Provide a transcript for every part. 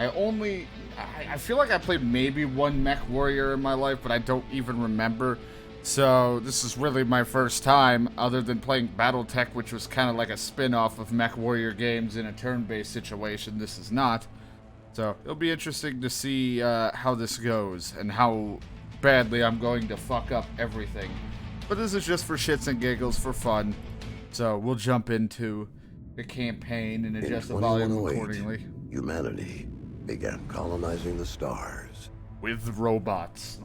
I feel like I played maybe one MechWarrior in my life, but I don't even remember. So this is really my first time, other than playing BattleTech, which was kind of like a spin-off of MechWarrior games in a turn-based situation. This is not. So it'll be interesting to see how this goes and how badly I'm going to fuck up everything. But this is just for shits and giggles, for fun. So we'll jump into the campaign and adjust the volume accordingly. Humanity began colonizing the stars. With robots.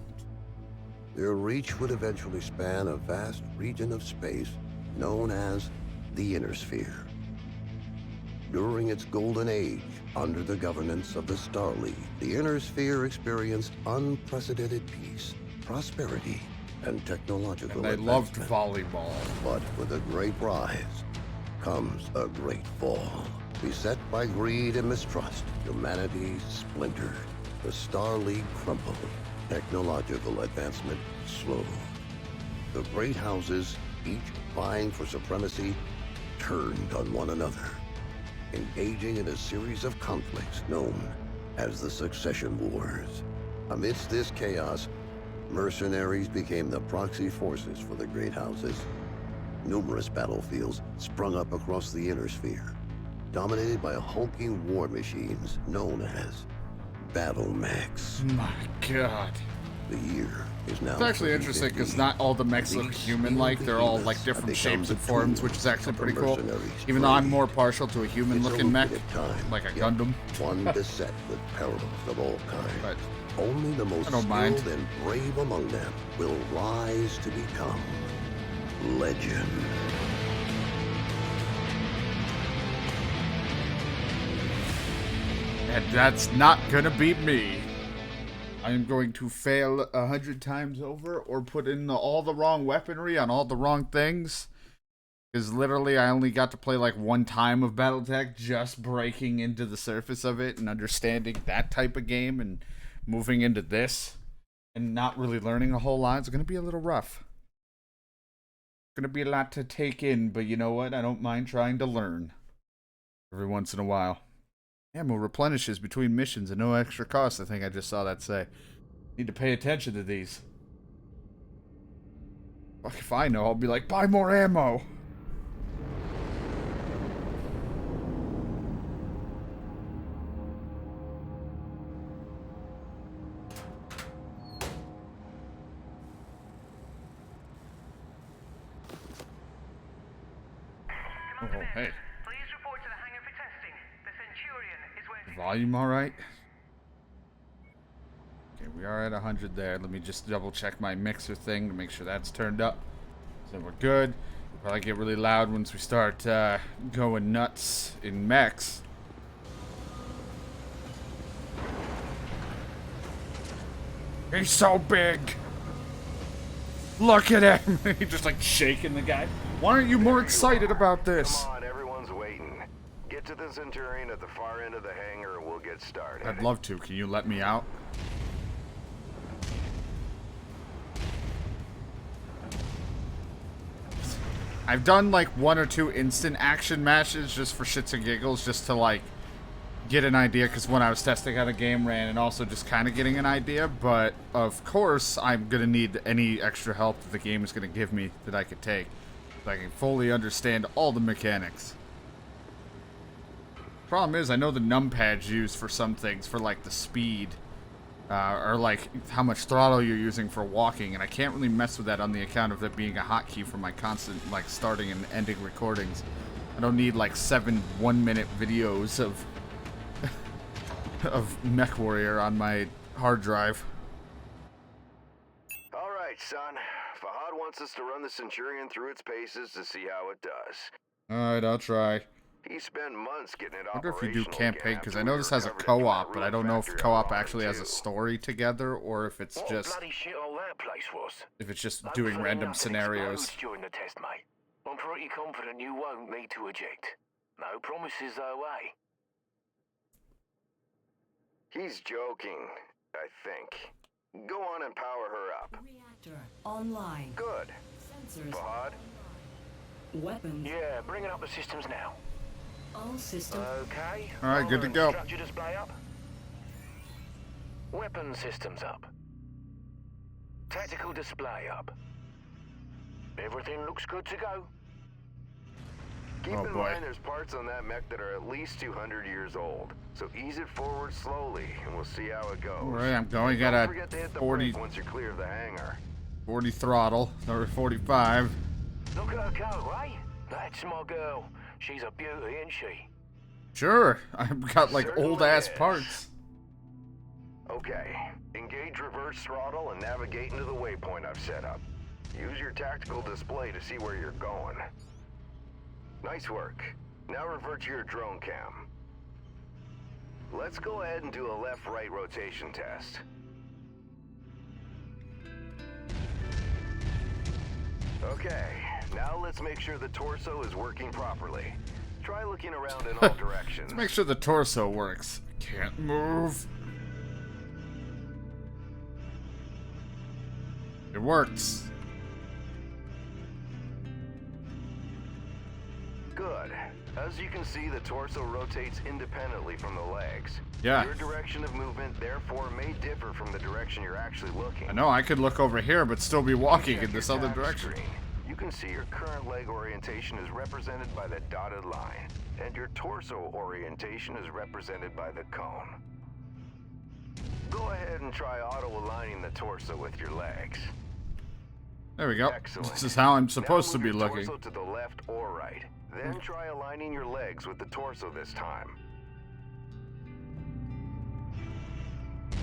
Their reach would eventually span a vast region of space known as the Inner Sphere. During its golden age, under the governance of the Star League, the Inner Sphere experienced unprecedented peace, prosperity, and technological advancement. They loved volleyball. But with a great rise comes a great fall. Beset by greed and mistrust, humanity splintered. The Star League crumbled. Technological advancement slowed. The great houses, each vying for supremacy, turned on one another, engaging in a series of conflicts known as the Succession Wars. Amidst this chaos, mercenaries became the proxy forces for the great houses. Numerous battlefields sprung up across the Inner Sphere, dominated by hulking war machines known as battle mechs. My god. The year is now. It's actually interesting because not all the mechs look human-like. They're all like different shapes and forms, which is actually pretty cool. Even though I'm more partial to a human-looking mech, like a Gundam. One beset with perils of all kinds. But only the most skilled and brave among them will rise to become legend. And that's not gonna be me. I am going to fail 100 times over or put in all the wrong weaponry on all the wrong things. Because literally I only got to play like one time of BattleTech, just breaking into the surface of it and understanding that type of game and moving into this and not really learning a whole lot. It's going to be a little rough. Going to be a lot to take in, but you know what? I don't mind trying to learn every once in a while. Ammo replenishes between missions at no extra cost. I think I just saw that say. Need to pay attention to these. Fuck if I know, I'll be like, buy more ammo. Oh, hey. Volume alright? Okay, we are at 100 there. Let me just double check my mixer thing to make sure that's turned up. So we're good. We'll probably get really loud once we start going nuts in mechs. He's so big! Look at him! He's just like shaking the guy. Why aren't you more excited about this? Come on, everyone's waiting. Get to the Centurion at the far end of the hangar and we'll get started. I'd love to. Can you let me out? I've done like 1 or 2 instant action matches just for shits and giggles, just to like get an idea, because when I was testing how the game ran and also just kind of getting an idea, but of course I'm going to need any extra help that the game is going to give me that I could take, so I can fully understand all the mechanics. Problem is, I know the numpads used for some things, for like the speed, or like how much throttle you're using for walking, and I can't really mess with that on the account of it being a hotkey for my constant like starting and ending recordings. I don't need like 7 one-minute videos of of MechWarrior on my hard drive. All right, son. Fahad wants us to run the Centurion through its paces to see how it does. Alright, I'll try. He spent months getting it I wonder operational. if you do campaign, because I know this has a co-op, but I don't know if co-op actually has a story together, or if it's just... bloody shithole that place was. If it's just doing random scenarios. During the test, mate. I'm pretty confident you won't need to eject. No promises, though, eh? He's joking, I think. Go on and power her up. Reactor online. Good. Sensors. Fahad? Weapons. Yeah, bringing up the systems now. All systems. Okay. Alright, good to go. Structure display up. Weapon systems up. Tactical display up. Everything looks good to go. Keep Oh, in boy. mind there's parts on that mech that are at least 200 years old. So ease it forward slowly, and we'll see how it goes. All right, I'm going Don't at forget to hit a the 40, brake once you're clear of the hangar. 40 throttle, or 45. Look at her go, eh? That's my girl. She's a beauty, isn't she? Sure, I've got like Certainly old ass is. parts. Okay, engage reverse throttle and navigate into the waypoint I've set up. Use your tactical display to see where you're going. Nice work. Now revert to your drone cam. Let's go ahead and do a left-right rotation test. Okay, now let's make sure the torso is working properly. Try looking around in all directions. Let's make sure the torso works. Can't move. It works. Good. As you can see, the torso rotates independently from the legs. Yeah. Your direction of movement, therefore, may differ from the direction you're actually looking. I know I could look over here, but still be walking Check in this your other tab direction. screen. You can see your current leg orientation is represented by the dotted line, and your torso orientation is represented by the cone. Go ahead and try auto-aligning the torso with your legs. There we go. Excellent. This is how I'm supposed to Now be move your looking. torso to the left or right. Then try aligning your legs with the torso this time.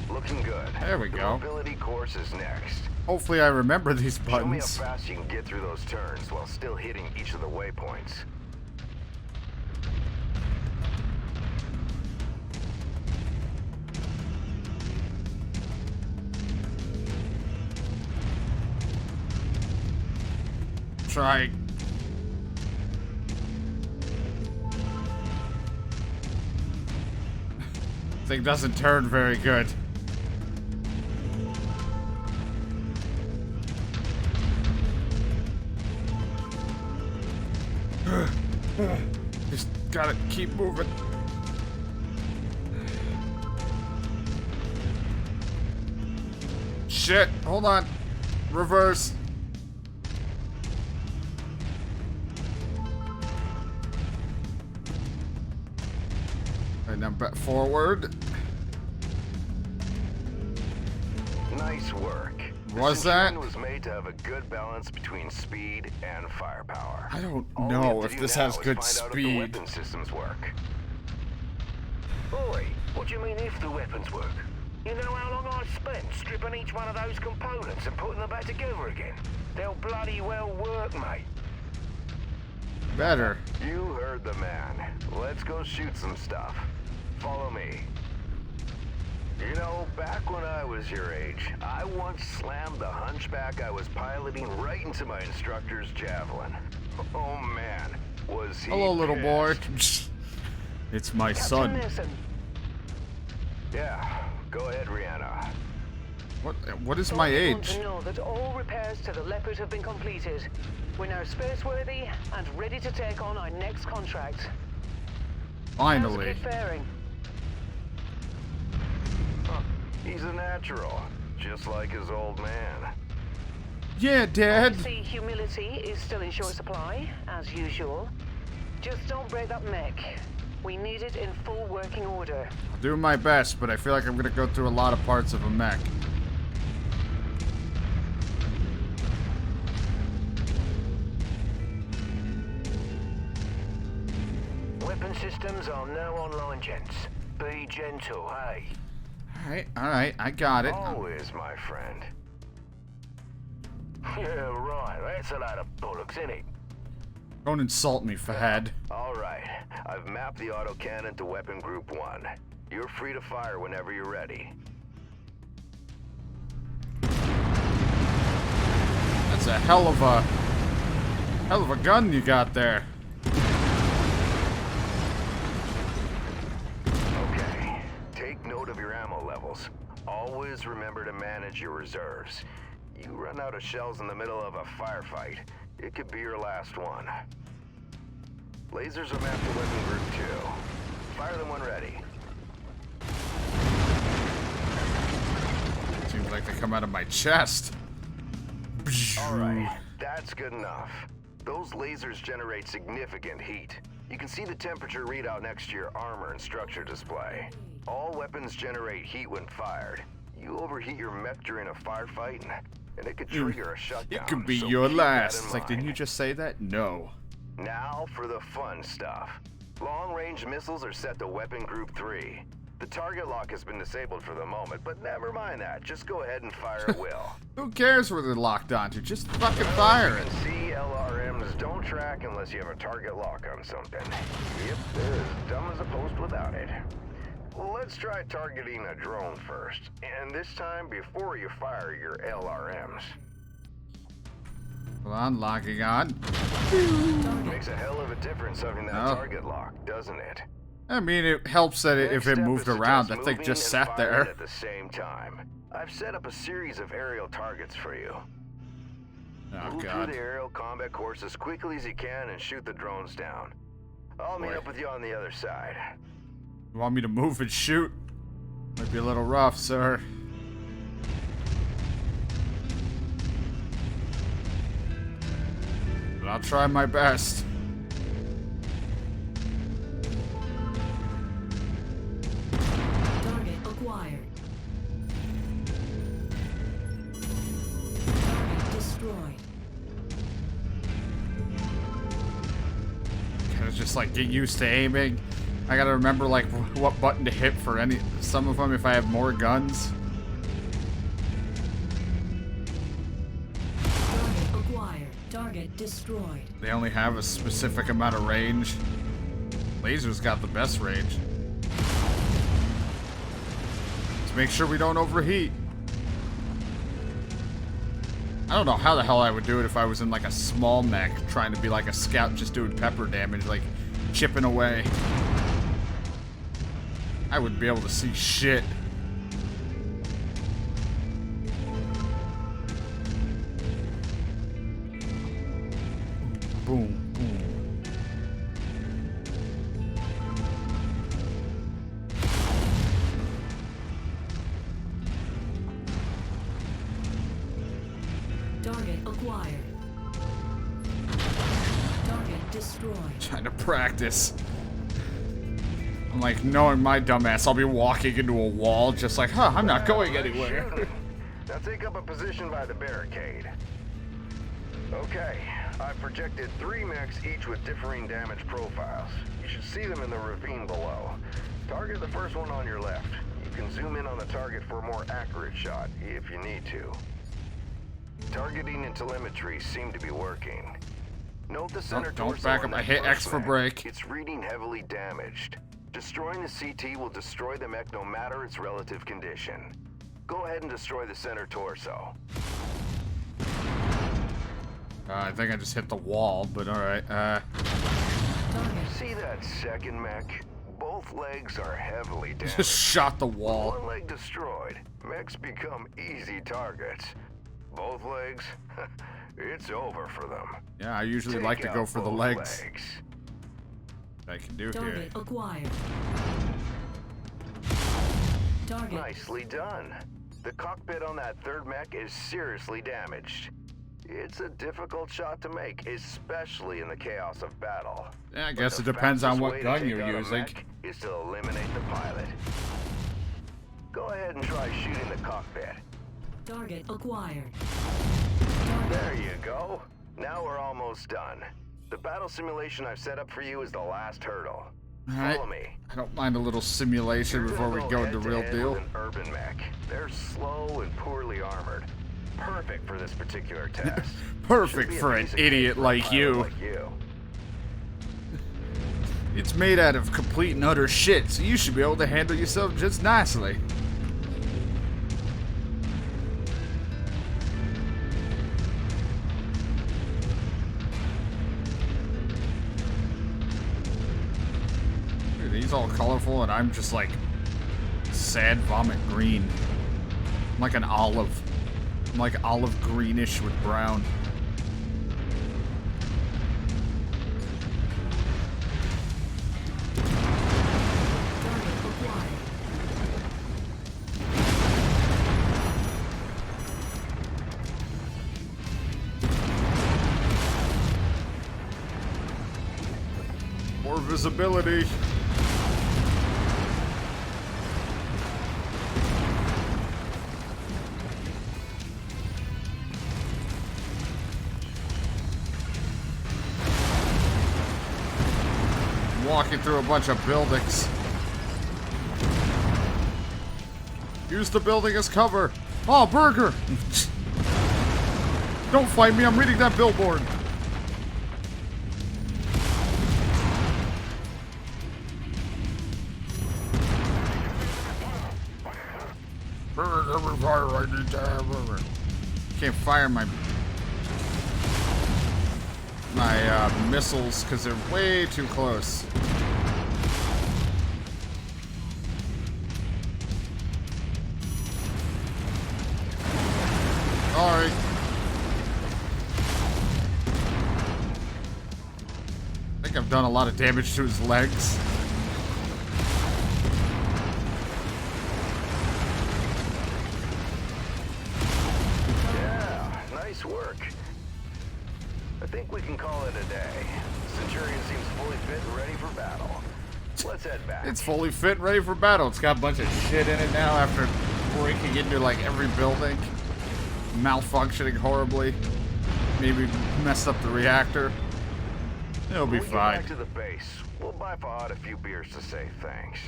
Looking good. There we The go. mobility course is next. Hopefully I remember these Show me how buttons. fast you can get through those turns while still hitting each of the waypoints. Try. Thing doesn't turn very good. Just gotta keep moving. Shit, hold on. Reverse. And now back forward. Nice work. Was The Centurion that? was made to have a good balance between speed and firepower. I don't All we know have to if do this now has is good find out if the speed. weapon systems work. Boy, what do you mean if the weapons work? You know how long I've spent stripping each one of those components and putting them back together again? They'll bloody well work, mate. Better. You heard the man. Let's go shoot some stuff. Follow me. You know, back when I was your age, I once slammed the hunchback I was piloting right into my instructor's javelin. Oh man, was he Hello, little boy. pissed. It's my son. Yeah, go ahead, Rihanna. What is my Want age? to know that all repairs to the Leopard have been completed. We're now spaceworthy and ready to take on our next contract. How's Finally. it faring? He's a natural, just like his old man. Yeah, Dad. Obviously, humility is still in short supply, as usual. Just don't break that mech. We need it in full working order. I'll do my best, but I feel like I'm gonna go through a lot of parts of a mech. Weapon systems are now online, gents. Be gentle, hey? Alright, I got it. Always, my friend. Yeah, right. That's a lot of bollocks, innit? Don't insult me, Fahad. All right, I've mapped the autocannon to weapon group 1. You're free to fire whenever you're ready. That's a hell of a gun you got there. Okay, take note of your ammo levels. Always remember to manage your reserves. You run out of shells in the middle of a firefight, it could be your last one. Lasers are mapped to weapon group 2. Fire them when ready. come out of my chest. Alright, that's good enough. Those lasers generate significant heat. You can see the temperature readout next to your armor and structure display. All weapons generate heat when fired. You overheat your mech during a firefight, and it could trigger a shutdown. It could be so your keep that last. in It's like, didn't you mind. just say that? No. Now for the fun stuff. Long-range missiles are set to Weapon Group 3. The target lock has been disabled for the moment, but never mind that. Just go ahead and fire at will. Who cares where they're locked onto? Just fucking fire it. You can see LRMs don't track unless you have a target lock on something. Yep, they're as dumb as a post without it. Well, let's try targeting a drone first, and this time before you fire your LRMs. Hold on, logging on. Makes a hell of a difference having that No. target lock, doesn't it? I mean, it helps that if Next it step moved is to around, test that thing moving just and sat firing there. at the same time. I've set up a series of aerial targets for you. Oh, Move God. through the aerial combat course as quickly as you can and shoot the drones down. I'll meet Boy. up with you on the other side. You want me to move and shoot? Might be a little rough, sir. But I'll try my best. Target acquired. Target destroyed. Gotta just like get used to aiming. I gotta remember like what button to hit for some of them if I have more guns. Target acquired. Target destroyed. They only have a specific amount of range. Laser's got the best range. Let's make sure we don't overheat. I don't know how the hell I would do it if I was in like a small mech trying to be like a scout just doing pepper damage, like chipping away. I wouldn't be able to see shit. Boom, boom. Target acquired. Target destroyed. Trying to practice. I'm like, knowing my dumbass, I'll be walking into a wall just like, huh, I'm not going Let's anywhere. shoot. Now take up a position by the barricade. Okay, I've projected 3 mechs, each with differing damage profiles. You should see them in the ravine below. Target the first one on your left. You can zoom in on the target for a more accurate shot, if you need to. Targeting and telemetry seem to be working. Note the center don't torso back on up. I that hit first X for mech. break. It's reading heavily damaged. Destroying the CT will destroy the mech no matter its relative condition. Go ahead and destroy the center torso. I think I just hit the wall, but alright. See that second mech? Both legs are heavily damaged. Just shot the wall. One leg destroyed. Mechs become easy targets. Both legs? It's over for them. Yeah, I usually Take like to go out for the both legs. I can do here. Target acquired. Target. Nicely done. The cockpit on that third mech is seriously damaged. It's a difficult shot to make, especially in the chaos of battle. Yeah, I But guess the it depends on fastest what way to gun take you're out a using. mech is to eliminate the pilot. Go ahead and try shooting the cockpit. Target acquired. There you go. Now we're almost done. The battle simulation I've set up for you is the last hurdle. Alright. Follow me. I don't mind a little simulation You're before we gonna go into real head-to-head deal. with an urban mech. They're slow and poorly armored. Perfect for this particular test. Perfect Should be a for an piece of idiot cake for a like pilot you. like you. It's made out of complete and utter shit, so you should be able to handle yourself just nicely. Dude, he's all colorful and I'm just like sad vomit green. I'm like an olive. I'm like olive greenish with brown. Target acquired. visibility. Walking through a bunch of buildings. Use the building as cover. Oh, burger! Don't fight me, I'm reading that billboard. Every fire I need to have burger. Can't fire my missiles because they're way too close. Alright. I think I've done a lot of damage to his legs. Yeah, nice work. I think we can call it a day. Centurion seems fully fit and ready for battle. Let's head back. It's fully fit and ready for battle. It's got a bunch of shit in it now after breaking into like every building. Malfunctioning horribly. Maybe messed up the reactor. It'll be When we fine. get back to the base, we'll buy Fahad a few beers to say thanks.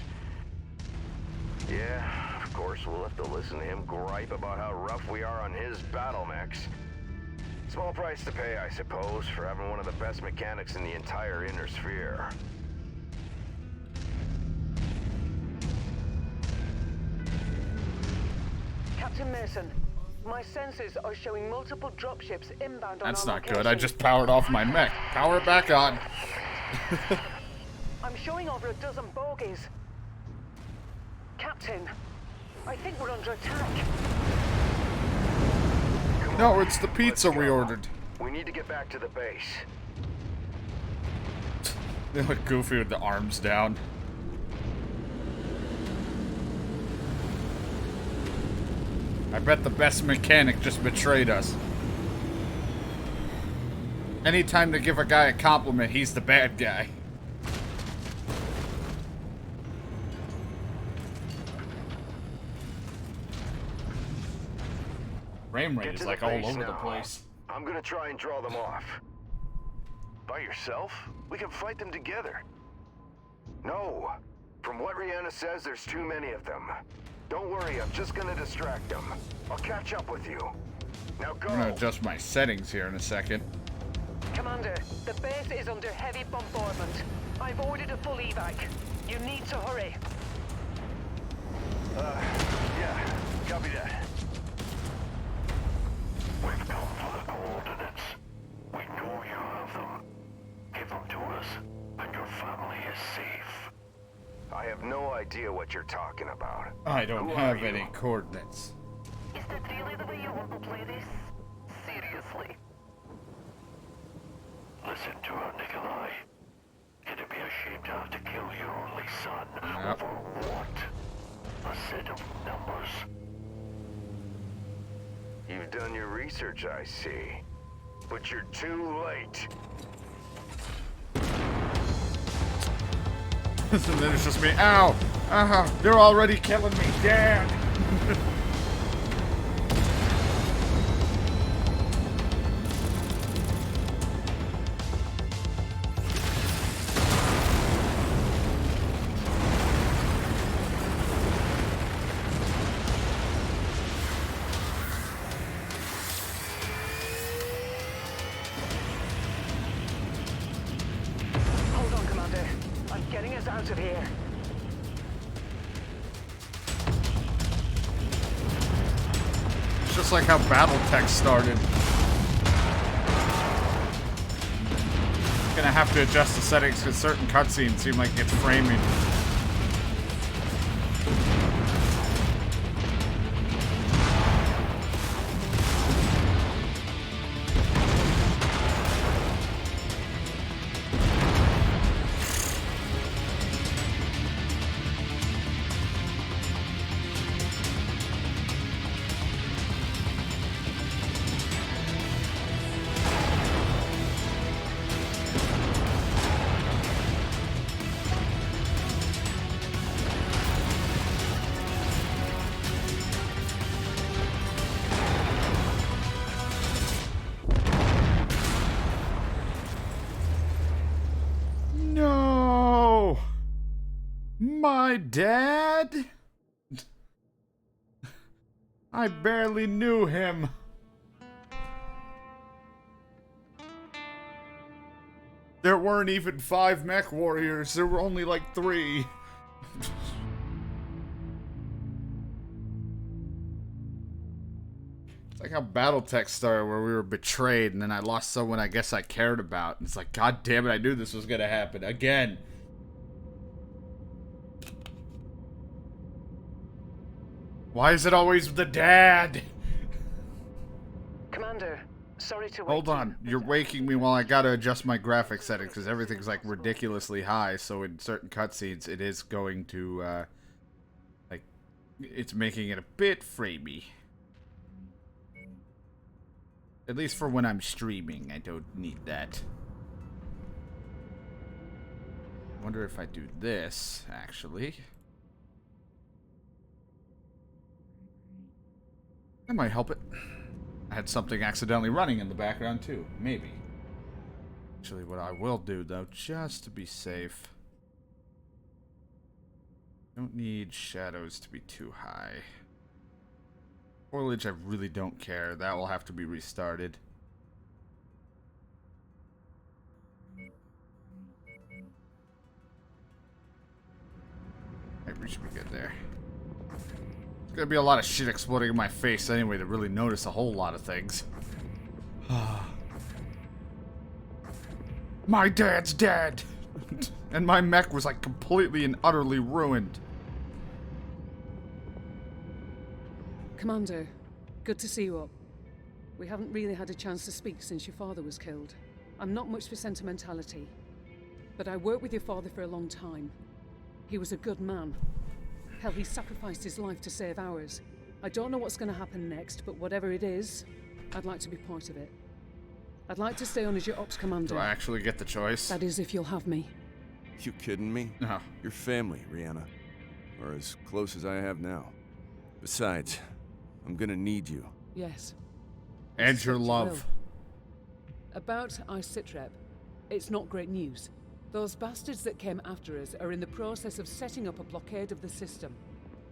Yeah, of course, we'll have to listen to him gripe about how rough we are on his battle mechs. Small price to pay, I suppose, for having one of the best mechanics in the entire inner sphere. Captain Mason, my sensors are showing multiple dropships inbound on That's our not location. good. I just powered off my mech. Power it back on. I'm showing over a dozen bogies. Captain, I think we're under attack. No, it's the Let's pizza we go. ordered. We need to get back to the base. They look goofy with the arms down. I bet the best mechanic just betrayed us. Anytime to give a guy a compliment, he's the bad guy. Frame rate Get is to like the all base over the now. place. I'm gonna try and draw them off. By yourself? We can fight them together. No. From what Rihanna says, there's too many of them. Don't worry, I'm just gonna distract them. I'll catch up with you. Now go. I'm gonna adjust my settings here in a second. Commander, the base is under heavy bombardment. I've ordered a full evac. You need to hurry. Yeah, copy that. We've come for the coordinates. We know you have them. Give them to us, and your family is safe. I have no idea what you're talking about. I don't Who have are you? any coordinates. Is that really the way you want to play this? Seriously? Listen to her, Nikolai. It'd be a shame to have to kill your only son. Yep. For what? A set of numbers. You've done your research, I see. But you're too late. And then it's just me. Ow! They're already killing me. Dad! Hold on, Commander. I'm getting us out of here. It's just like how Battletech started. Gonna have to adjust the settings because certain cutscenes seem like it's framing. my dad? I barely knew him. There weren't even 5 mech warriors. There were only like 3. It's like how Battletech started, where we were betrayed, and then I lost someone I guess I cared about. And it's like, God damn it, I knew this was gonna happen again. Why is it always the dad? Commander, sorry to wake Hold you, on, but you're waking me while I gotta adjust my graphic settings because everything's like ridiculously high. So in certain cutscenes, it is going to, like, it's making it a bit framey. At least for when I'm streaming, I don't need that. I wonder if I do this, actually. That might help it. I had something accidentally running in the background too. Maybe. Actually, what I will do though, just to be safe. Don't need shadows to be too high. Foliage, I really don't care. That will have to be restarted. Maybe we should be good there. There's gonna be a lot of shit exploding in my face anyway to really notice a whole lot of things. My dad's dead! And my mech was like completely and utterly ruined. Commander, good to see you up. We haven't really had a chance to speak since your father was killed. I'm not much for sentimentality, but I worked with your father for a long time. He was a good man. Hell, he sacrificed his life to save ours. I don't know what's going to happen next, but whatever it is, I'd like to be part of it. I'd like to stay on as your ops commander. Do I actually get the choice? That is, if you'll have me. You kidding me? No. Your family, Rihanna. Or as close as I have now. Besides, I'm gonna need you. Yes. And your Such a love. will. About our sitrep, it's not great news. Those bastards that came after us are in the process of setting up a blockade of the system,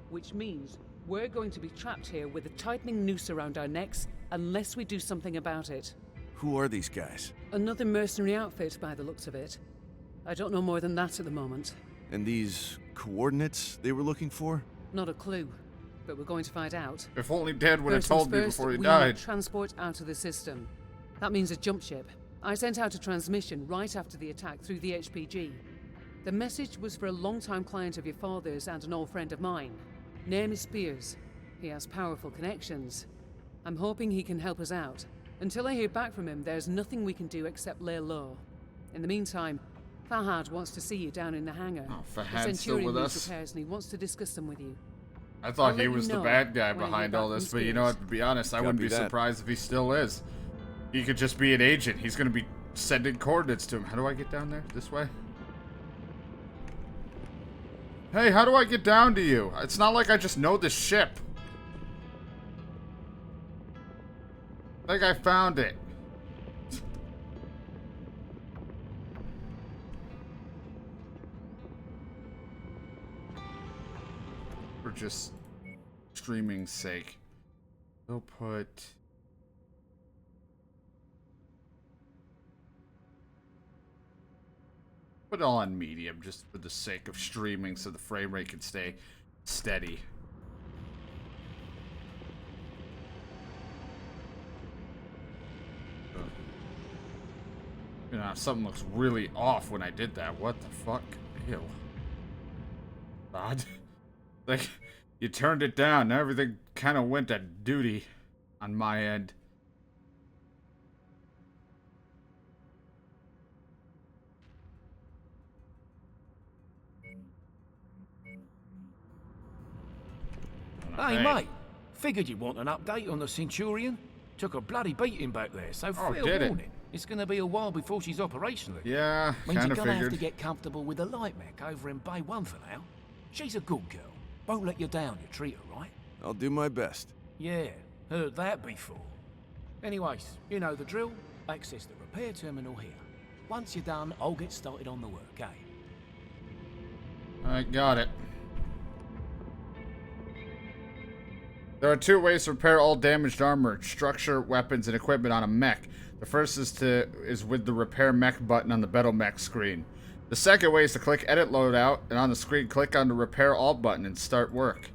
which means we're going to be trapped here with a tightening noose around our necks unless we do something about it. Who are these guys? Another mercenary outfit by the looks of it. I don't know more than that at the moment. And these coordinates they were looking for? Not a clue, but we're going to find out. If only Dad would have First told things me first, before he we died. need transport out of the system. That means a jump ship. I sent out a transmission right after the attack through the HPG. The message was for a long-time client of your father's and an old friend of mine. Name is Spears. He has powerful connections. I'm hoping he can help us out. Until I hear back from him, there's nothing we can do except lay low. In the meantime, Fahad wants to see you down in the hangar. Oh, The Fahad's still Centurion with needs us? repairs and he wants to discuss them with you. I thought I'll he let was you the know bad guy when I behind hear all back this, from but you know Spears. what, to be honest, I wouldn't Copy be that. surprised if he still is. He could just be an agent. He's gonna be sending coordinates to him. How do I get down there? This way? Hey, how do I get down to you? It's not like I just know this ship. I think I found it. For just streaming's sake. We'll put... Put it all on medium, just for the sake of streaming, so the frame rate can stay steady. You know, something looks really off when I did that. What the fuck? Ew. Odd. Like, you turned it down, and everything kind of went to duty on my end. Hey, mate. Figured you'd want an update on the Centurion. Took a bloody beating back there, so Oh, fair did it? warning. It's gonna be a while before she's operational again. Yeah, Means kind you're of gonna have figured. to get comfortable with the light mech over in Bay 1 for now. She's a good girl. Won't let you down, you treat her right. I'll do my best. Yeah, heard that before. Anyways, you know the drill. Access the repair terminal here. Once you're done, I'll get started on the work, eh? I got it. There are two ways to repair all damaged armor, structure, weapons, and equipment on a mech. The first is with the repair mech button on the battle mech screen. The second way is to click edit loadout, and on the screen click on the repair all button and start work.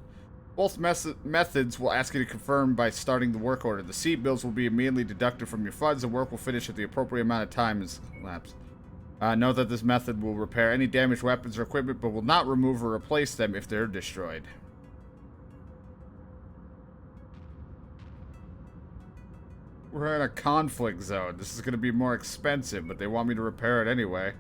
Both methods will ask you to confirm by starting the work order. The seed bills will be immediately deducted from your funds and work will finish at the appropriate amount of time is elapsed. Note that this method will repair any damaged weapons or equipment but will not remove or replace them if they're destroyed. We're in a conflict zone. This is going to be more expensive, but they want me to repair it anyway.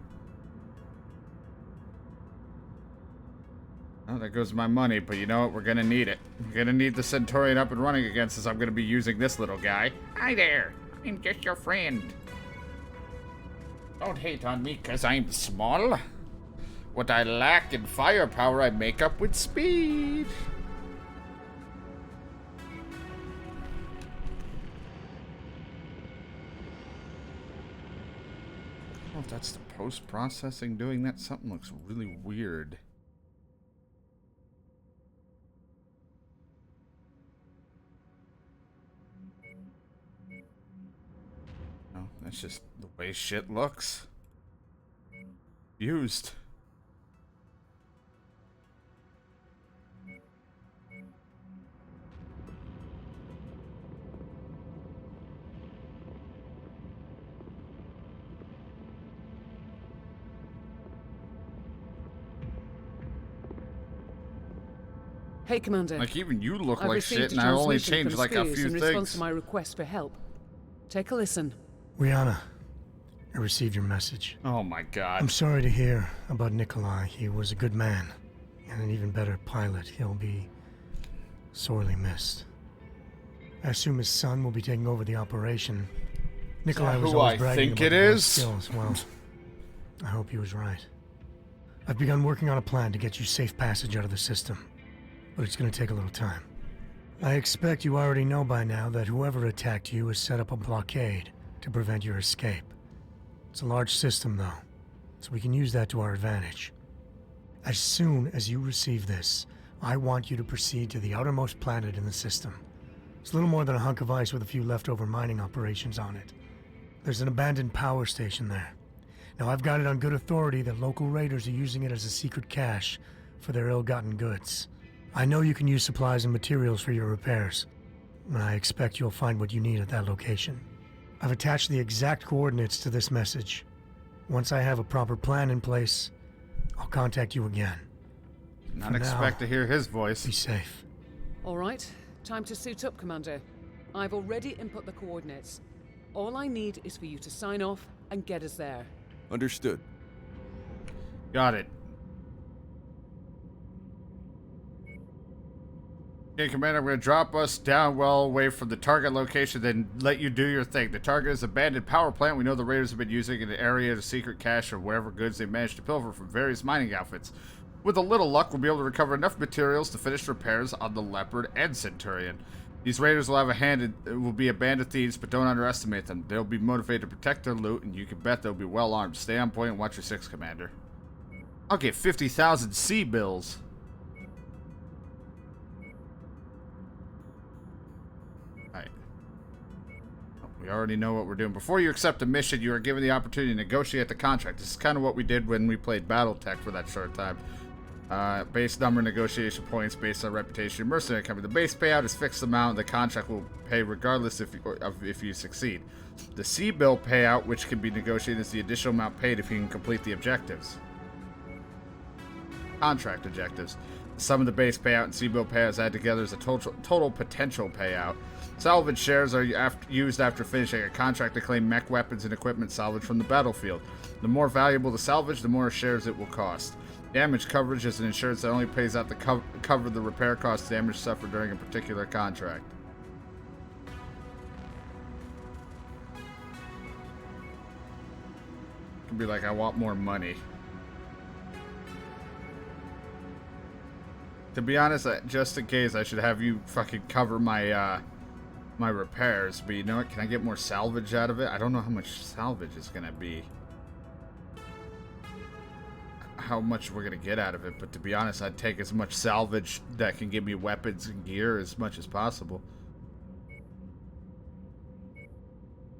Oh, there goes my money, but you know what? We're going to need it. We're going to need the Centurion up and running again since I'm going to be using this little guy. Hi there. I'm just your friend. Don't hate on me because I'm small. What I lack in firepower, I make up with speed. Oh, if that's the post-processing doing that, something looks really weird. No, that's just the way shit looks. Used. Hey, Commander. Like, even you look I've like received shit, a and I only transmission changed from like a Spears few in response things. to my request for help. Take a listen. Rihanna, I received your message. Oh my god. I'm sorry to hear about Nikolai. He was a good man, and an even better pilot. He'll be sorely missed. I assume his son will be taking over the operation. Nikolai was who always I bragging think about it his is? skills. Well, I hope he was right. I've begun working on a plan to get you safe passage out of the system, but it's going to take a little time. I expect you already know by now that whoever attacked you has set up a blockade to prevent your escape. It's a large system, though, so we can use that to our advantage. As soon as you receive this, I want you to proceed to the outermost planet in the system. It's little more than a hunk of ice with a few leftover mining operations on it. There's an abandoned power station there. Now, I've got it on good authority that local raiders are using it as a secret cache for their ill-gotten goods. I know you can use supplies and materials for your repairs, and I expect you'll find what you need at that location. I've attached the exact coordinates to this message. Once I have a proper plan in place, I'll contact you again. Not expect to hear his voice. Be safe. All right, time to suit up, Commander. I've already input the coordinates. All I need is for you to sign off and get us there. Understood. Got it. Okay, Commander, I'm going to drop us down well away from the target location, then let you do your thing. The target is an abandoned power plant. We know the raiders have been using an area to secret cache or whatever goods they managed to pilfer from various mining outfits. With a little luck, we'll be able to recover enough materials to finish repairs on the Leopard and Centurion. These raiders will have a hand in, will be a band of thieves, but don't underestimate them. They'll be motivated to protect their loot, and you can bet they'll be well armed. Stay on point and watch your six, Commander. I'll get 50,000 C bills. Alright. We already know what we're doing. Before you accept a mission, you are given the opportunity to negotiate the contract. This is kind of what we did when we played BattleTech for that short time. Base number negotiation points based on reputation of mercenary company. The base payout is fixed amount. The contract will pay regardless if you succeed. The C-bill payout, which can be negotiated, is the additional amount paid if you can complete the objectives. Contract objectives. The sum of the base payout and C-bill payouts added together is a total potential payout. Salvage shares are used after finishing a contract to claim mech weapons and equipment salvaged from the battlefield. The more valuable the salvage, the more shares it will cost. Damage coverage is an insurance that only pays out to cover the repair costs damage suffered during a particular contract. It can be like, I want more money. To be honest, just in case, I should have you fucking cover my my repairs. But you know what? Can I get more salvage out of it? I don't know how much salvage is gonna be. how much we're gonna get out of it, but to be honest, I'd take as much salvage that can give me weapons and gear as much as possible.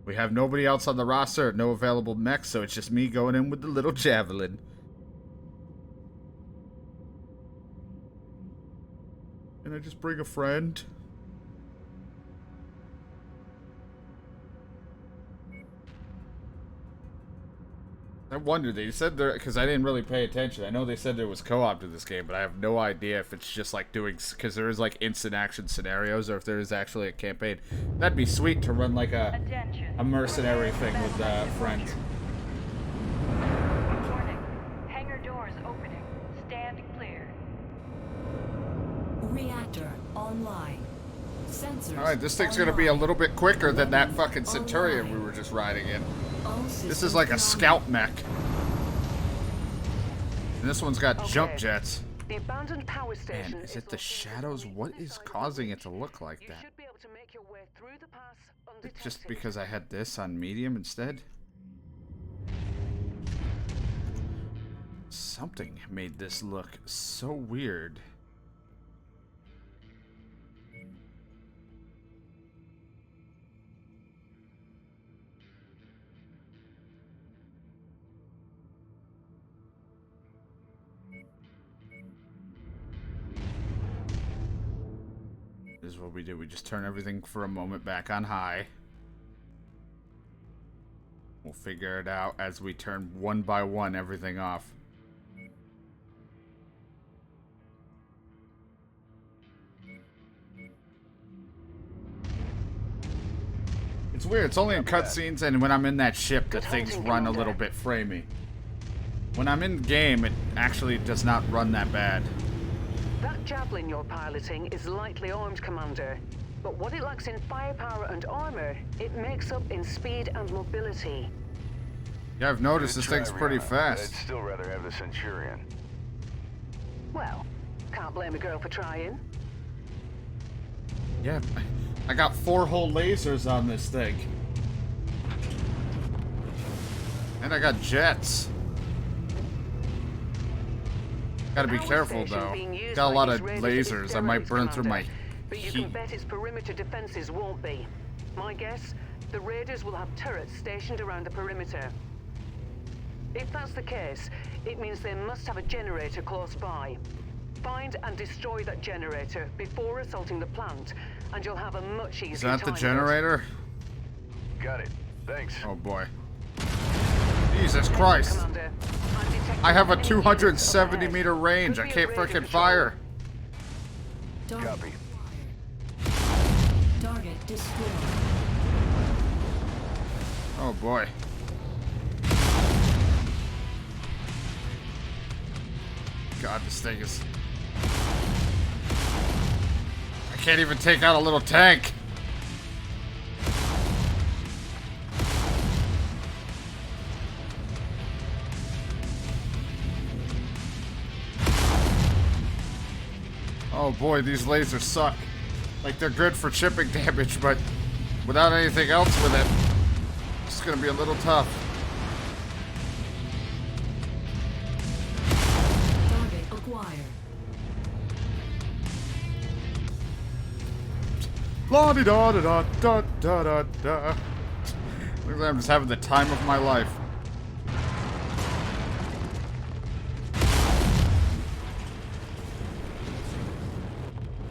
We have nobody else on the roster, no available mechs, so it's just me going in with the little javelin. Can I just bring a friend? I wonder, they said there, because I didn't really pay attention. I know they said there was co-op to this game, but I have no idea if it's just like doing, because there is like instant action scenarios, or if there is actually a campaign. That'd be sweet to run like a mercenary thing with friends. Warning. Hangar doors opening. Stand clear. Reactor online. Sensors. Alright, this thing's gonna be a little bit quicker than that fucking Centurion we were just riding in. This is like a scout mech. And this one's got jump jets. The abandoned power station. Man, is it the shadows? What is causing it to look like that? Should be able to make your way through the pass undetected. Just because I had this on medium instead? Something made this look so weird. This is what we do. We just turn everything for a moment back on high. We'll figure it out as we turn one by one everything off. It's weird. It's only in cutscenes and when I'm in that ship that things run a little bit framey. When I'm in game, it actually does not run that bad. That javelin you're piloting is lightly armed, Commander. But what it lacks in firepower and armor, it makes up in speed and mobility. Yeah, I've noticed this thing's pretty fast. I'd still rather have the Centurion. Well, can't blame a girl for trying. Yeah, I got 4 whole lasers on this thing. And I got jets. Gotta be careful though. Got a lot of lasers. I might burn through my But you heat. can bet its perimeter defenses won't be. My guess, the raiders will have turrets stationed around the perimeter. If that's the case, it means they must have a generator close by. Find and destroy that generator before assaulting the plant, and you'll have a much easier time. Is that the generator? Got it. Thanks. Oh boy. Jesus Christ. Commander, I'm detecting I have a enemy 270 units meter ahead. range. Could I be a can't raider freaking patrol. fire. Copy. Target destroyed. Oh boy. God, this thing is... I can't even take out a little tank. Oh boy, these lasers suck. Like, they're good for chipping damage, but without anything else with it, it's gonna be a little tough. Target acquired. La di da da da da da da da. Looks like I'm just having the time of my life.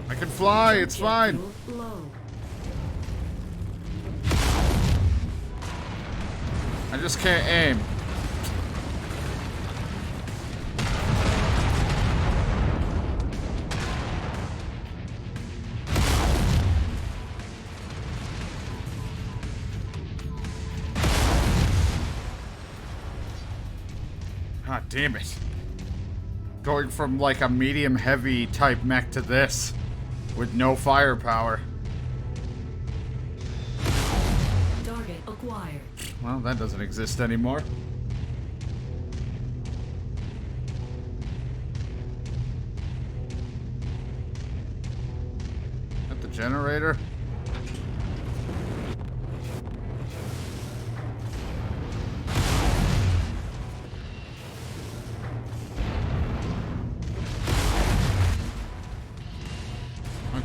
I can fly, it's fine. Low. I just can't aim. God damn it. Going from like a medium heavy type mech to this with no firepower. Target acquired. Well, that doesn't exist anymore. At the generator.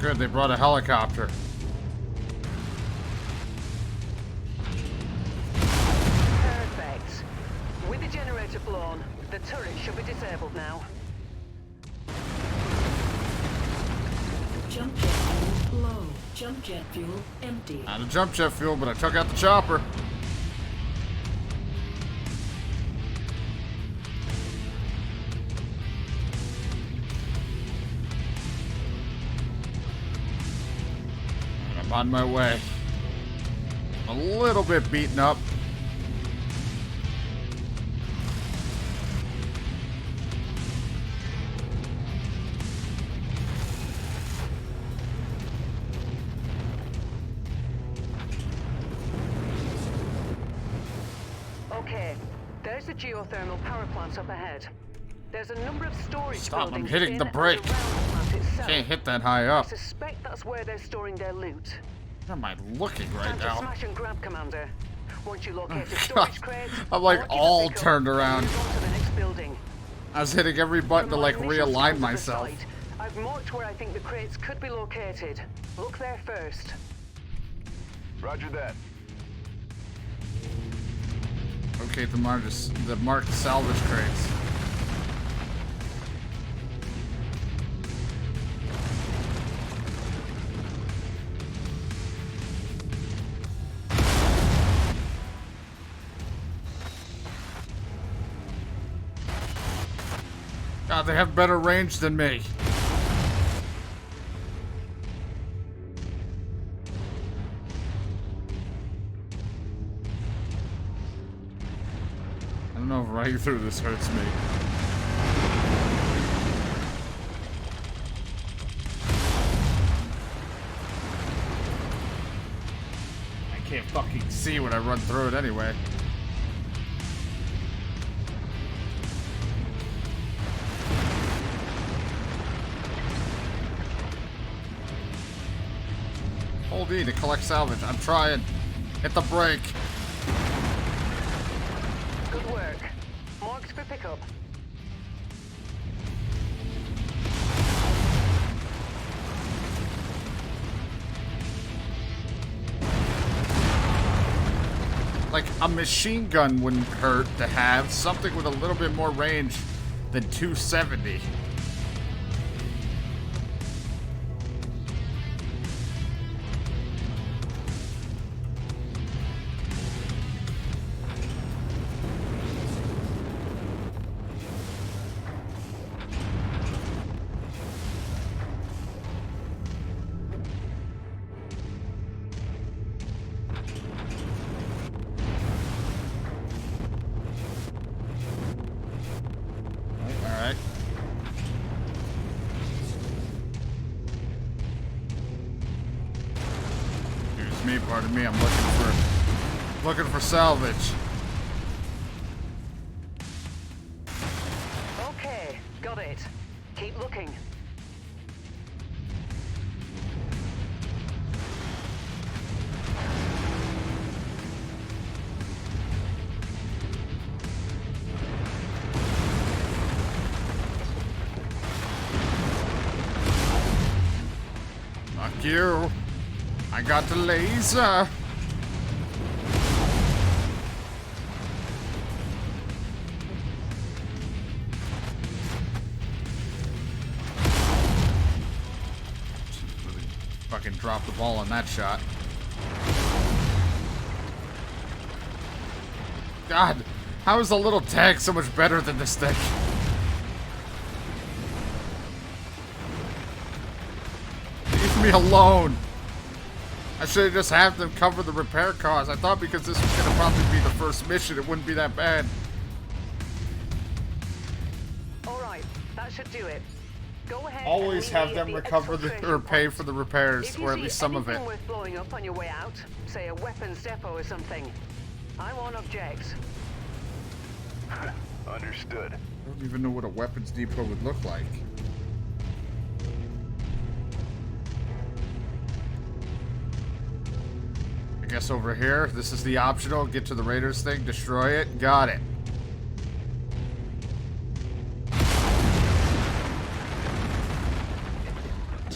Good, they brought a helicopter. Perfect. With the generator blown, the turret should be disabled now. Jump jet fuel low. Jump jet fuel empty. Out of jump jet fuel, but I took out the chopper. And I'm on my way. A little bit beaten up. Okay, there's the geothermal power plant up ahead. There's a number of storage Stop, I'm buildings hitting in the and brake. around the plant itself. Can't hit that high up. I suspect that's where they're storing their loot. Where am I looking right Time to now? smash and grab, Commander. Once you locate the God, storage crate, I'm like mark it all pickup, turned around. move on to the next building. I was hitting every button to From like my initial realign scans of the myself. site, I've marked where I think the crates could be located. Look there first. Roger that. Okay, the marked salvage crates. God, they have better range than me. I don't know if running through this hurts me. I can't fucking see when I run through it anyway. Hold E to collect salvage. I'm trying. Hit the brake. Good work. Marked for pickup. Like, a machine gun wouldn't hurt to have. Something with a little bit more range than 270. Alright. Excuse me, pardon me, I'm looking for salvage. Okay, got it. Keep looking. Fuck you. I got the laser. Really fucking dropped the ball on that shot. God, how is the little tank so much better than this thing? Leave me alone. I should have just had them cover the repair costs. I thought because this was going to probably be the first mission, it wouldn't be that bad. All right, that should do it. Go ahead. Always and have meet them the recover the, exfiltration or pay point. for the repairs, If you or at see least some of it. anything worth blowing up on your way out, say a weapons depot or something, I won't object. Understood. I don't even know what a weapons depot would look like. I guess over here, this is the optional. Get to the Raiders thing, destroy it. Got it.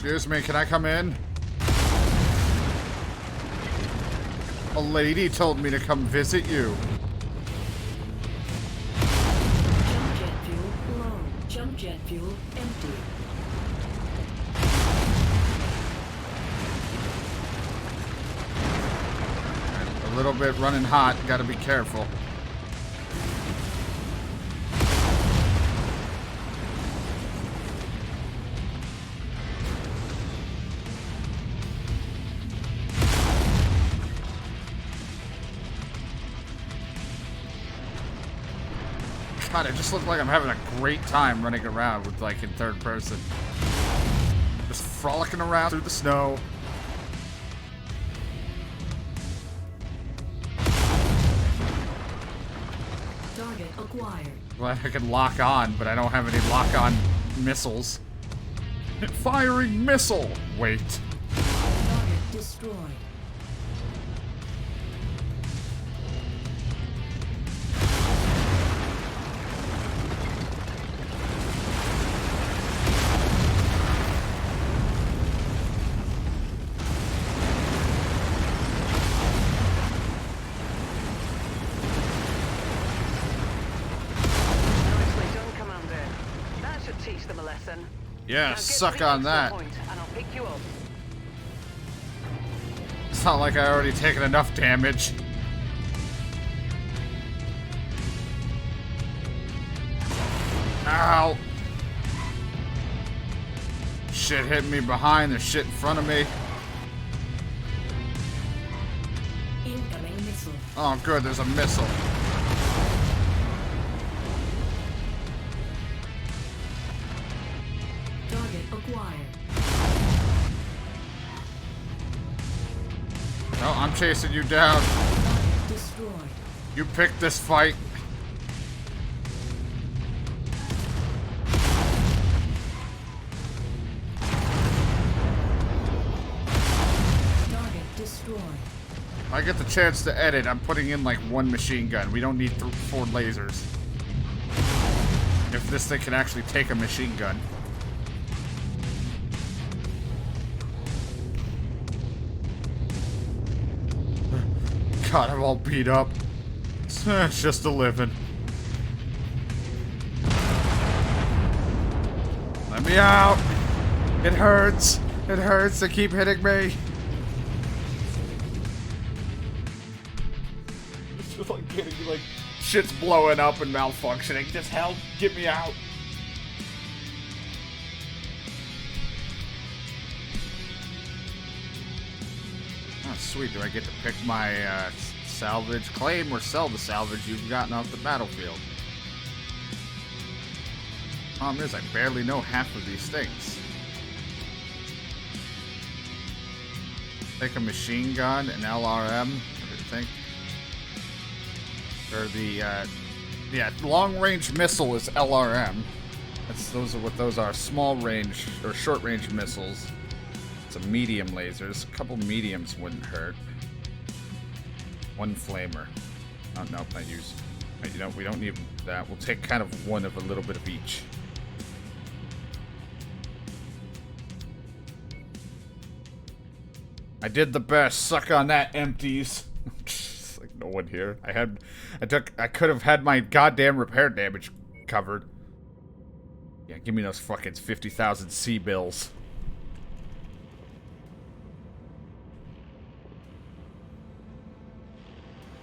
Excuse me, can I come in? A lady told me to come visit you. Jump jet fuel low. Jump jet fuel empty. A little bit running hot, gotta be careful. God, I just look like I'm having a great time running around with, like, in third person. Just frolicking around through the snow. Target acquired. Glad I can lock on, but I don't have any lock-on missiles. Firing missile! Wait. Target destroyed. Nicely done, Commander. That should teach them a lesson. Yeah, Now get suck to the on exfil that. point and I'll pick you up. It's not like I already taken enough damage. Ow! Shit hit me behind, there's shit in front of me. Incoming missile. Oh good, there's a missile. Target acquired. No, I'm chasing you down. Target destroyed. You picked this fight. Target destroyed. I get the chance to edit, I'm putting in like one machine gun. We don't need 4 lasers. If this thing can actually take a machine gun. God, I'm all beat up. It's just a living. Let me out! It hurts! It hurts to keep hitting me! It's just like getting like shit's blowing up and malfunctioning. Just help, get me out. Oh, sweet. Do I get to pick my salvage? Claim or sell the salvage you've gotten off the battlefield. Problem is, I barely know half of these things. Take a machine gun, an LRM, I think. Or the, yeah, long-range missile is LRM. Those are what those are. Small range, or short-range missiles. Some medium lasers. A couple mediums wouldn't hurt. One flamer. Oh, nope, I use... You know, we don't need that. We'll take kind of one of a little bit of each. I did the best. Suck on that, empties. Like no one here. I could have had my goddamn repair damage covered. Yeah, give me those fucking 50,000 C bills.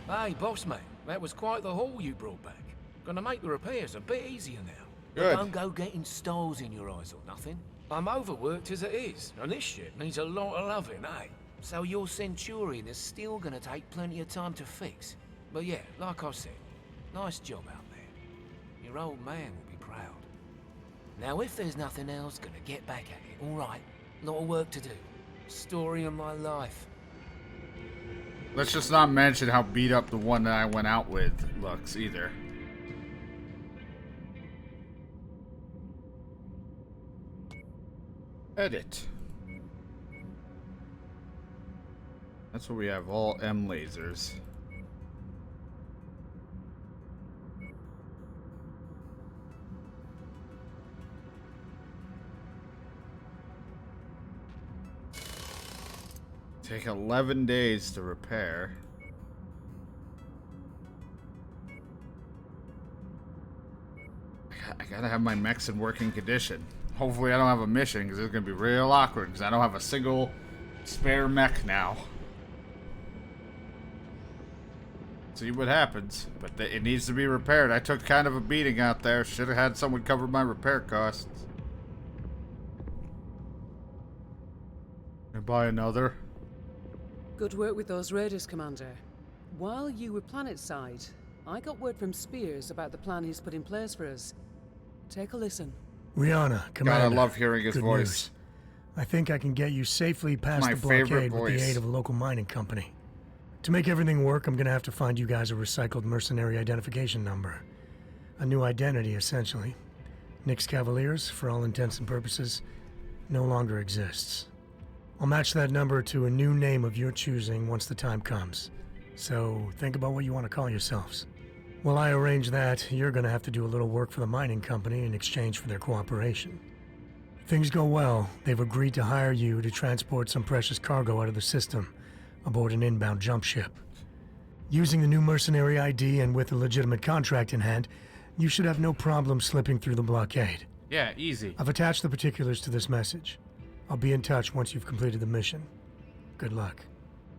Hey, boss mate, that was quite the haul you brought back. Gonna make the repairs a bit easier now. Good. Don't go getting stars in your eyes or nothing. I'm overworked as it is, and this shit needs a lot of loving, eh? So your Centurion is still gonna take plenty of time to fix. But yeah, like I said, nice job out there. Your old man will be proud. Now if there's nothing else, gonna get back at it, alright? Lot of work to do. Story of my life. Let's just not mention how beat up the one that I went out with looks either. Edit. That's what we have, all M lasers. Take 11 days to repair. I gotta have my mechs in working condition. Hopefully I don't have a mission, because it's gonna be real awkward, because I don't have a single spare mech now. See what happens, but it needs to be repaired. I took kind of a beating out there. Should have had someone cover my repair costs. Can I buy another? Good work with those raiders, Commander. While you were planetside, I got word from Spears about the plan he's put in place for us. Take a listen. Rihanna, Commander. God, I love hearing his Good voice. News. I think I can get you safely past My the favorite blockade with voice. the aid of a local mining company. To make everything work, I'm gonna have to find you guys a recycled mercenary identification number. A new identity, essentially. Nyx Cavaliers, for all intents and purposes, no longer exists. I'll match that number to a new name of your choosing once the time comes. So, think about what you want to call yourselves. While I arrange that, you're gonna have to do a little work for the mining company in exchange for their cooperation. If things go well, they've agreed to hire you to transport some precious cargo out of the system aboard an inbound jump ship. Using the new mercenary ID and with a legitimate contract in hand, you should have no problem slipping through the blockade. Yeah, easy. I've attached the particulars to this message. I'll be in touch once you've completed the mission. Good luck.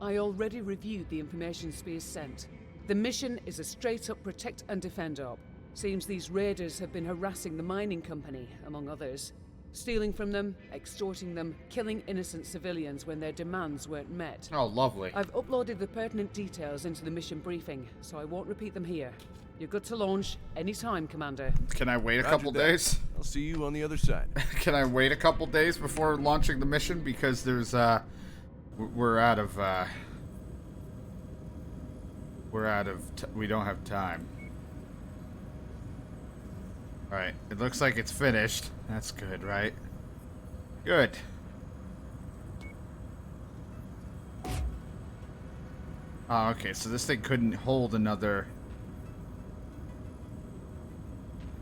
I already reviewed the information Spears sent. The mission is a straight-up protect and defend op. Seems these raiders have been harassing the mining company, among others. Stealing from them, extorting them, killing innocent civilians when their demands weren't met. Oh, lovely. I've uploaded the pertinent details into the mission briefing, so I won't repeat them here. You're good to launch anytime, Commander. Can I wait a Roger couple that. days? I'll see you on the other side. Can I wait a couple days before launching the mission? Because there's, we're out of, we don't have time. Alright, it looks like it's finished. That's good, right? Good. Oh, okay, so this thing couldn't hold another...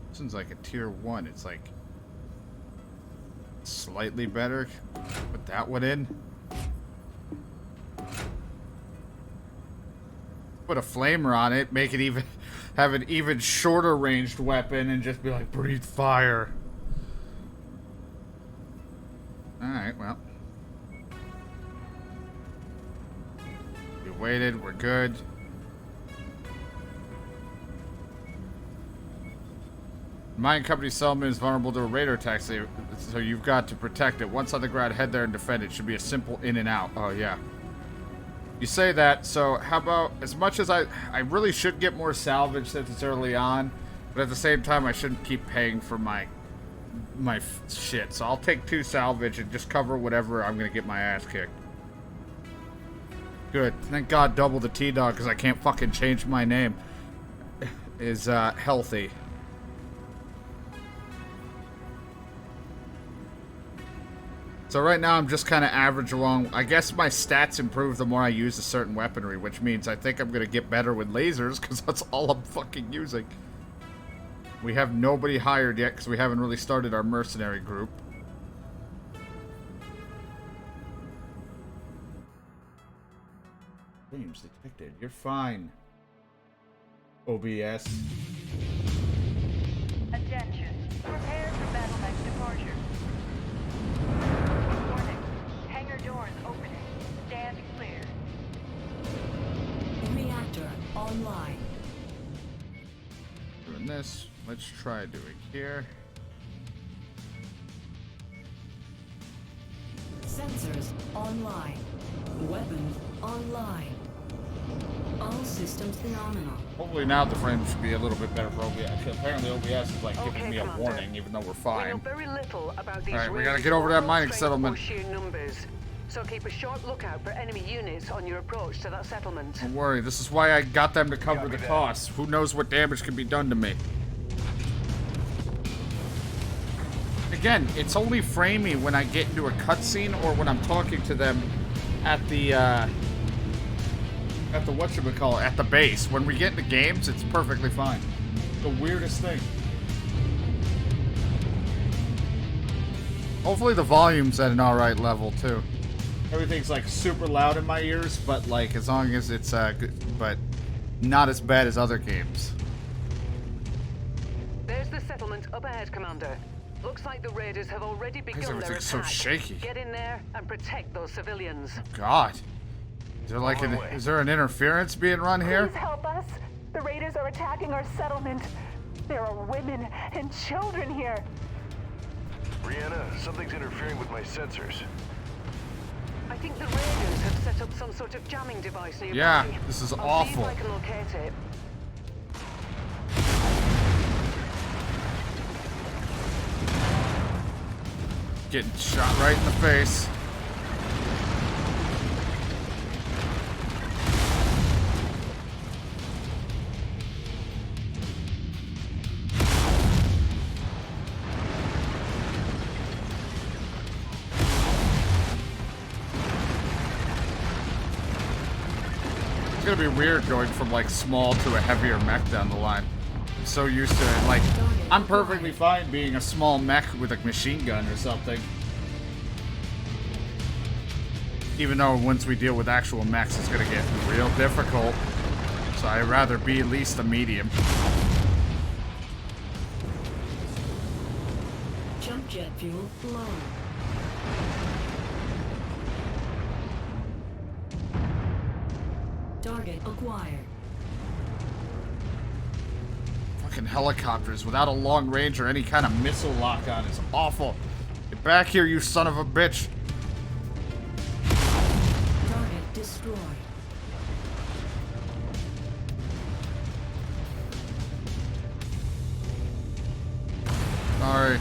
This one's like a tier 1. It's like... slightly better. Put that one in. Put a flamer on it, make it even... have an even shorter ranged weapon and just be like, breathe fire. Alright, well. We waited, we're good. Mining company settlement is vulnerable to a raider attack, so you've got to protect it. Once on the ground, head there and defend it. Should be a simple in and out. Oh, yeah. You say that, so how about, as much as I really should get more salvage since it's early on, but at the same time I shouldn't keep paying for my shit, so I'll take 2 salvage and just cover whatever I'm gonna get my ass kicked. Good. Thank God double the T-Dog, because I can't fucking change my name. Is healthy. So right now I'm just kind of average along. I guess my stats improve the more I use a certain weaponry, which means I think I'm going to get better with lasers, because that's all I'm fucking using. We have nobody hired yet, because we haven't really started our mercenary group. Claims detected. You're fine. OBS. Attention. Prepare for battle mech departure. Warning. Hangar doors opening. Stand clear. Reactor online. Doing this. Let's try doing here. Sensors online. Weapons online. All systems phenomenal. Hopefully now the frame should be a little bit better for OBS. Apparently OBS is like giving Okay, me a Commander. warning, even though we're We know fine. very little about these Alright, we gotta raiders, get over that or mining strength settlement. or sheer numbers. So keep a sharp lookout for enemy units on your approach to that settlement. Don't worry, this is why I got them to cover the costs. Who knows what damage can be done to me. Again, it's only framey when I get into a cutscene or when I'm talking to them at the whatchamacallit, at the base. When we get into games, it's perfectly fine. The weirdest thing. Hopefully the volume's at an alright level, too. Everything's like super loud in my ears, but like as long as it's good, but not as bad as other games. There's the settlement up ahead, Commander. Looks like the raiders have already begun their attack. Everything's so shaky. Get in there and protect those civilians. God, is there like is there an interference being run here? Please help us. The raiders are attacking our settlement. There are women and children here. Brianna, something's interfering with my sensors. I think the raiders have set up some sort of jamming device nearby. Yeah, this is I'll see awful. if I can locate it. Getting shot right in the face. It's gonna be weird going from like small to a heavier mech down the line. I'm so used to it. Like, I'm perfectly fine being a small mech with a machine gun or something. Even though once we deal with actual mechs, it's gonna get real difficult. So I'd rather be at least a medium. Jump jet fuel low. Target acquired. Fucking helicopters without a long range or any kind of missile lock on is awful. Get back here, you son of a bitch. Target destroyed. Sorry.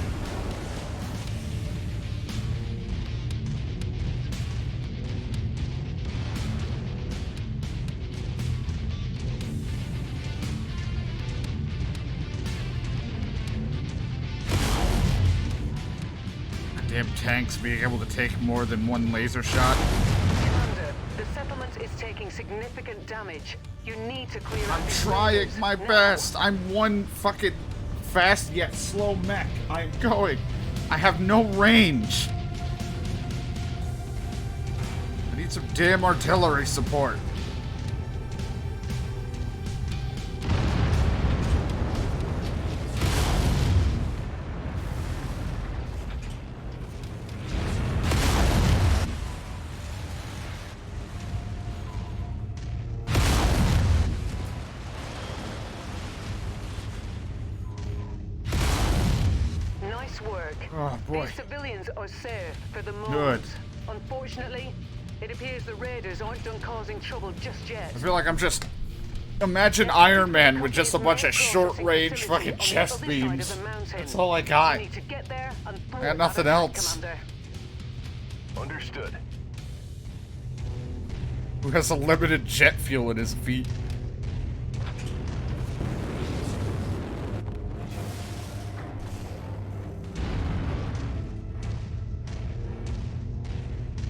Damn tanks being able to take more than one laser shot. Commander, the settlement is taking significant damage. You need to clear out I'm these trying raiders my now. best. I'm one fucking fast yet slow mech. I'm going. I have no range. I need some damn artillery support. Nice work. Oh boy. These civilians are safe for the moment. Good. Unfortunately, it appears the raiders aren't done causing trouble just yet. I feel like I'm just... Imagine Iron Man with just a bunch of short-range fucking chest beams. That's all I got. You need to get there and I got nothing else. Commander. Understood. Who has a limited jet fuel in his feet?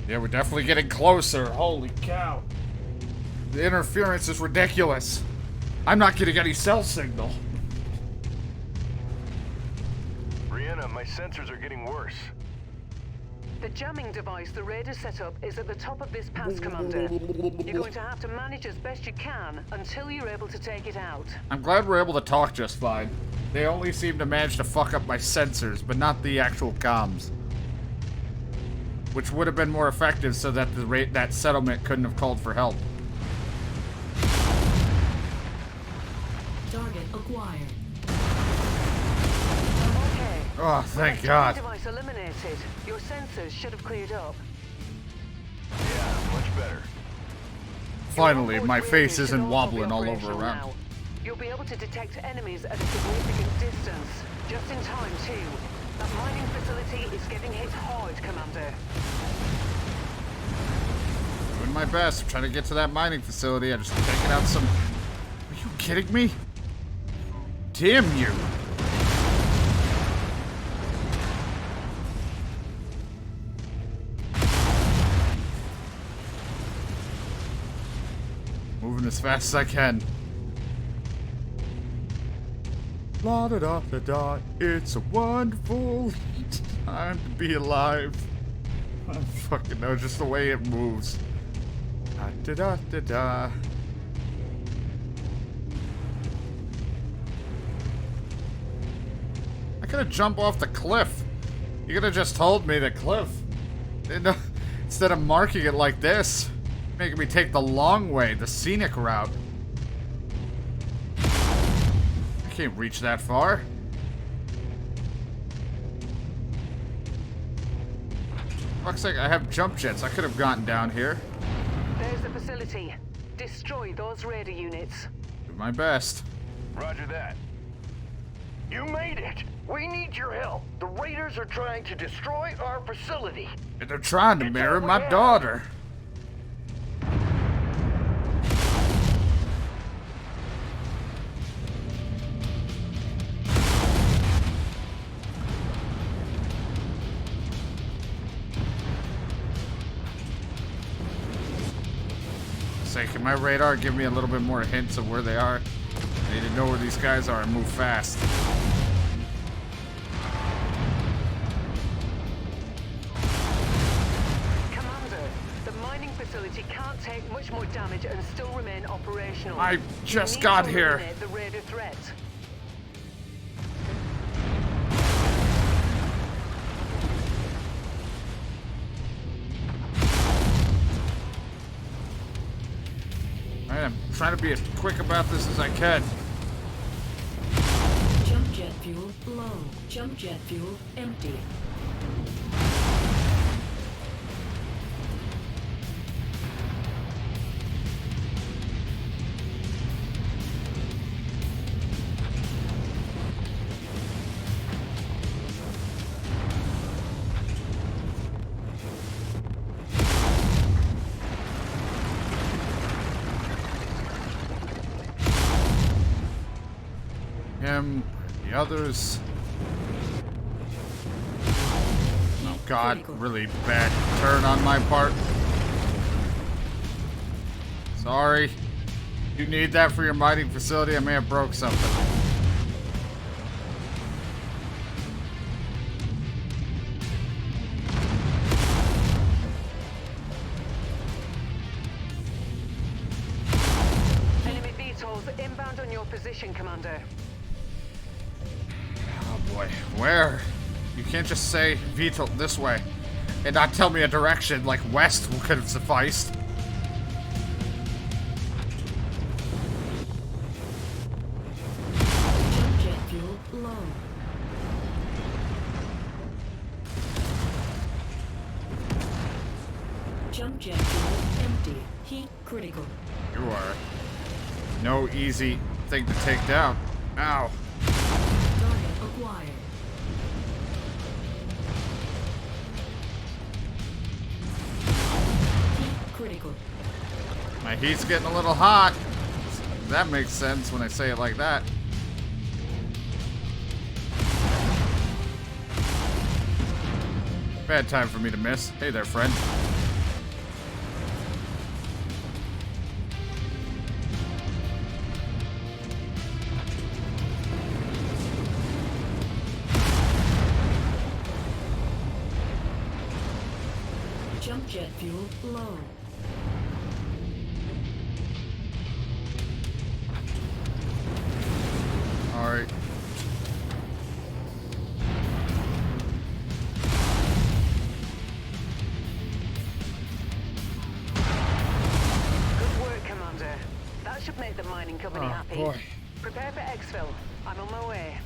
Yeah, we're definitely getting closer. Holy cow. The interference is ridiculous. I'm not getting any cell signal. Brianna, my sensors are getting worse. The jamming device the raiders set up is at the top of this pass, Commander. You're going to have to manage as best you can until you're able to take it out. I'm glad we're able to talk just fine. They only seem to manage to fuck up my sensors, but not the actual comms. Which would have been more effective so that that settlement couldn't have called for help. Target acquired. Okay. Oh, thank With that God. jamming device eliminated, your sensors should have cleared up. Yeah, much better. Finally, Your my onboard face radio should isn't also be wobbling all over operational around. now. You'll be able to detect enemies at a significant distance, just in time too. That mining facility is getting hit hard, Commander. Doing my best. I'm trying to get to that mining facility. I just taking out some... Are you kidding me? Damn you. Moving as fast as I can. La da da da da. It's a wonderful time to be alive. don't fucking know, just the way it moves. Da da da da. I could have jumped off the cliff. You could have just told me the cliff. Instead of marking it like this, making me take the long way, the scenic route. I can't reach that far. Looks like I have jump jets. I could have gotten down here. There's the facility. Destroy those raider units. Do my best. Roger that. You made it! We need your help. The raiders are trying to destroy our facility. And they're trying to It's marry over my now. daughter. Say, can my radar give me a little bit more hints of where they are? I need to know where these guys are and move fast. Commander, the mining facility can't take much more damage and still remain operational. I You just need got to here. eliminate the raider threat. Alright, I'm trying to be as quick about this as I can. Jump jet fuel low. Jump jet fuel empty. Him, the others. Oh god, really bad turn on my part. Sorry. You need that for your mining facility? I may have broke something. Enemy VTOLs inbound on your position, Commander. Oh boy, where? You can't just say veto this way and not tell me a direction like west could have sufficed. Jump jet fuel low. Jump jet fuel empty. Heat critical. You are no easy thing to take down. Ow. Target acquired. Heat critical. My heat's getting a little hot. That makes sense when I say it like that. Bad time for me to miss. Hey there, friend. Jump jet fuel low. Alright. Good work, Commander. That should make the mining company happy. boy. Prepare for exfil. I'm on my way.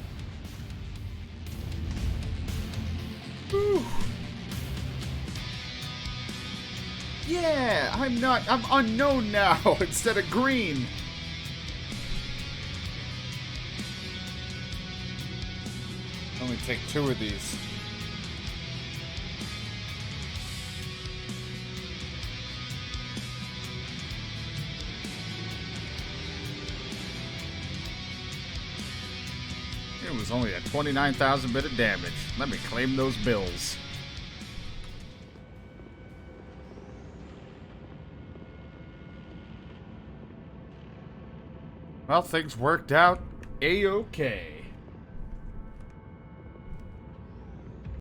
Yeah, I'm unknown now instead of green. Only take 2 of these. It was only a 29,000 bit of damage. Let me claim those bills. Well, things worked out A-okay.